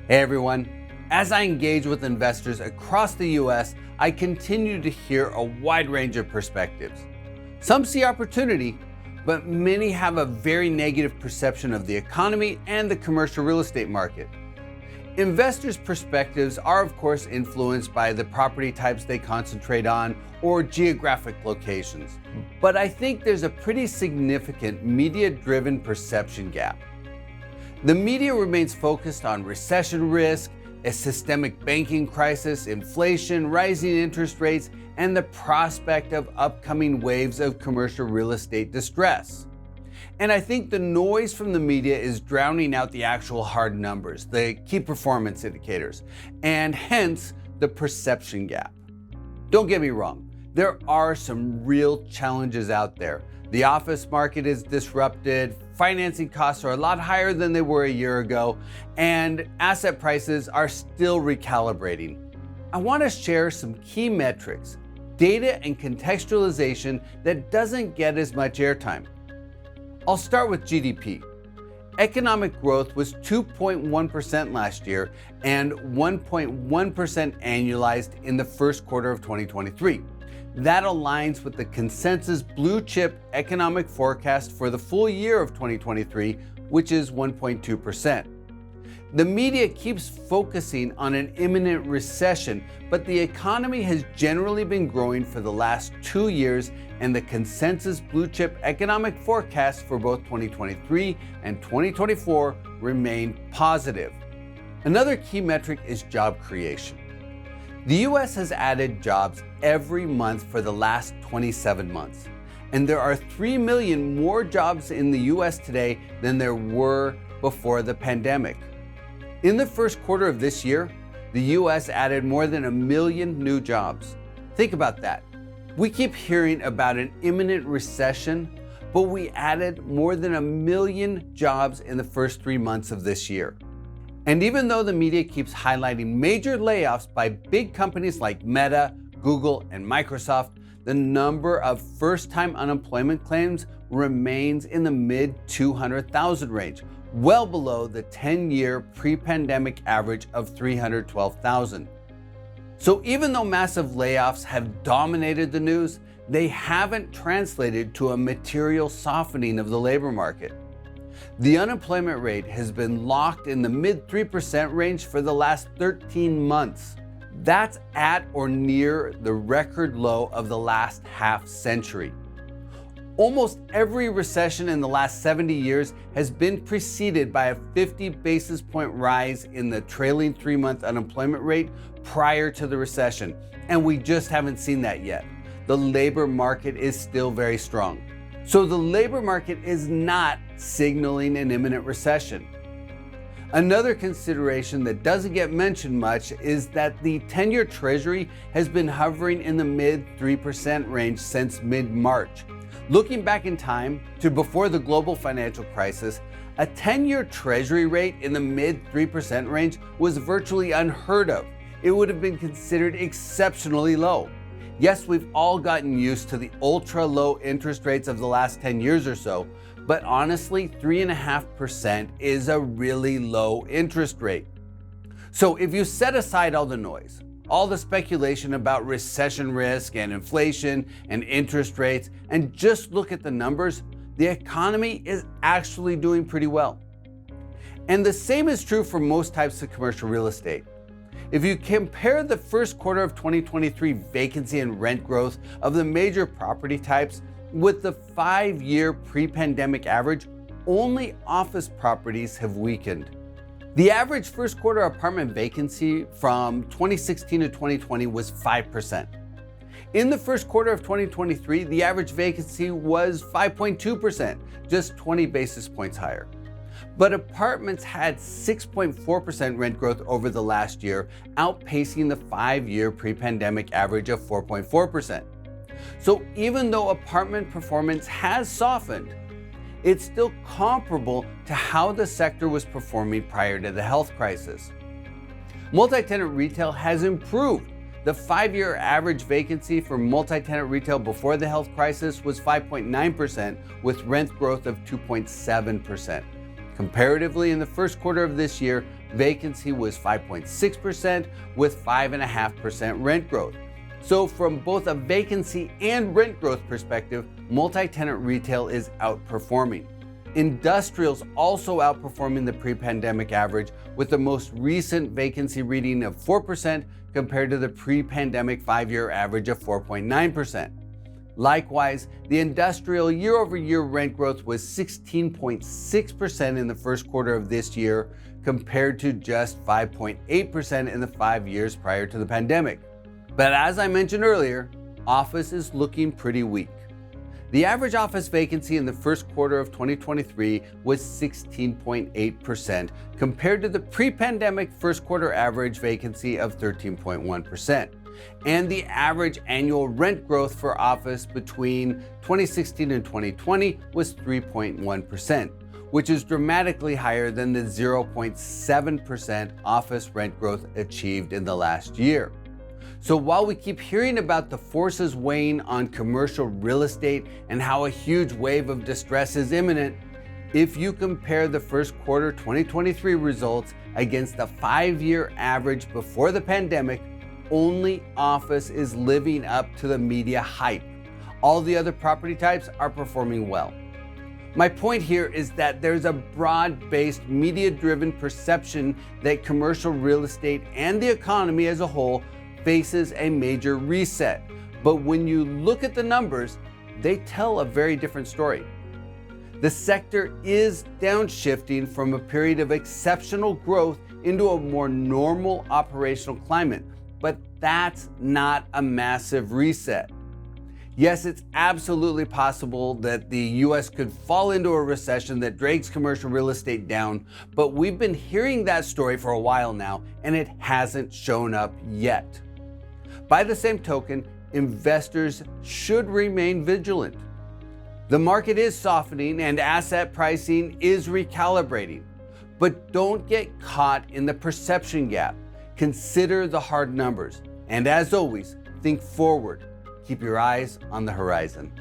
Hey everyone, as I engage with investors across the US, I continue to hear a wide range of perspectives. Some see opportunity, but many have a very negative perception of the economy and the commercial real estate market. Investors' perspectives are of course influenced by the property types they concentrate on or geographic locations. But I think there's a pretty significant media-driven perception gap. The media remains focused on recession risk, a systemic banking crisis, inflation, rising interest rates, and the prospect of upcoming waves of commercial real estate distress. And I think the noise from the media is drowning out the actual hard numbers, the key performance indicators, and hence the perception gap. Don't get me wrong, there are some real challenges out there. The office market is disrupted, financing costs are a lot higher than they were a year ago, and asset prices are still recalibrating. I want to share some key metrics, data and contextualization that doesn't get as much airtime. I'll start with GDP. Economic growth was 2.1% last year and 1.1% annualized in the first quarter of 2023. That aligns with the consensus blue chip economic forecast for the full year of 2023, which is 1.2%. The media keeps focusing on an imminent recession, but the economy has generally been growing for the last 2 years, and the consensus blue chip economic forecasts for both 2023 and 2024 remain positive. Another key metric is job creation. The US has added jobs every month for the last 27 months, and there are 3 million more jobs in the US today than there were before the pandemic. In the first quarter of this year, the US added more than 1 million new jobs. Think about that. We keep hearing about an imminent recession, but we added more than 1 million jobs in the first 3 months of this year. And even though the media keeps highlighting major layoffs by big companies like Meta, Google, and Microsoft, the number of first-time unemployment claims remains in the mid-200,000 range, well below the 10-year pre-pandemic average of 312,000. So even though massive layoffs have dominated the news, they haven't translated to a material softening of the labor market. The unemployment rate has been locked in the mid-3% range for the last 13 months. That's at or near the record low of the last half century. Almost every recession in the last 70 years has been preceded by a 50 basis point rise in the trailing 3-month unemployment rate prior to the recession, and we just haven't seen that yet. The labor market is still very strong. So the labor market is not signaling an imminent recession. Another consideration that doesn't get mentioned much is that the 10-year Treasury has been hovering in the mid-3% range since mid-March. Looking back in time to before the global financial crisis, a 10-year Treasury rate in the mid-3% range was virtually unheard of. It would have been considered exceptionally low. Yes, we've all gotten used to the ultra-low interest rates of the last 10 years or so, but honestly, 3.5% is a really low interest rate. So if you set aside all the noise, all the speculation about recession risk and inflation and interest rates, and just look at the numbers, the economy is actually doing pretty well. And the same is true for most types of commercial real estate. If you compare the first quarter of 2023 vacancy and rent growth of the major property types with the 5-year pre-pandemic average, only office properties have weakened. The average first quarter apartment vacancy from 2016 to 2020 was 5%. In the first quarter of 2023, the average vacancy was 5.2%, just 20 basis points higher. But apartments had 6.4% rent growth over the last year, outpacing the 5-year pre-pandemic average of 4.4%. So even though apartment performance has softened, it's still comparable to how the sector was performing prior to the health crisis. Multi-tenant retail has improved. The 5-year average vacancy for multi-tenant retail before the health crisis was 5.9%, with rent growth of 2.7%. Comparatively, in the first quarter of this year, vacancy was 5.6% with 5.5% rent growth. So from both a vacancy and rent growth perspective, multi-tenant retail is outperforming. Industrial's also outperforming the pre-pandemic average, with the most recent vacancy reading of 4% compared to the pre-pandemic 5-year average of 4.9%. Likewise, the industrial year-over-year rent growth was 16.6% in the first quarter of this year, compared to just 5.8% in the 5 years prior to the pandemic. But as I mentioned earlier, office is looking pretty weak. The average office vacancy in the first quarter of 2023 was 16.8%, compared to the pre-pandemic first quarter average vacancy of 13.1%. And the average annual rent growth for office between 2016 and 2020 was 3.1%, which is dramatically higher than the 0.7% office rent growth achieved in the last year. So while we keep hearing about the forces weighing on commercial real estate and how a huge wave of distress is imminent, if you compare the first quarter 2023 results against the 5-year average before the pandemic, only office is living up to the media hype. All the other property types are performing well. My point here is that there's a broad-based media-driven perception that commercial real estate and the economy as a whole faces a major reset. But when you look at the numbers, they tell a very different story. The sector is downshifting from a period of exceptional growth into a more normal operational climate, but that's not a massive reset. Yes, it's absolutely possible that the US could fall into a recession that drags commercial real estate down, but we've been hearing that story for a while now, and it hasn't shown up yet. By the same token, investors should remain vigilant. The market is softening and asset pricing is recalibrating, but don't get caught in the perception gap. Consider the hard numbers, and as always, think forward. Keep your eyes on the horizon.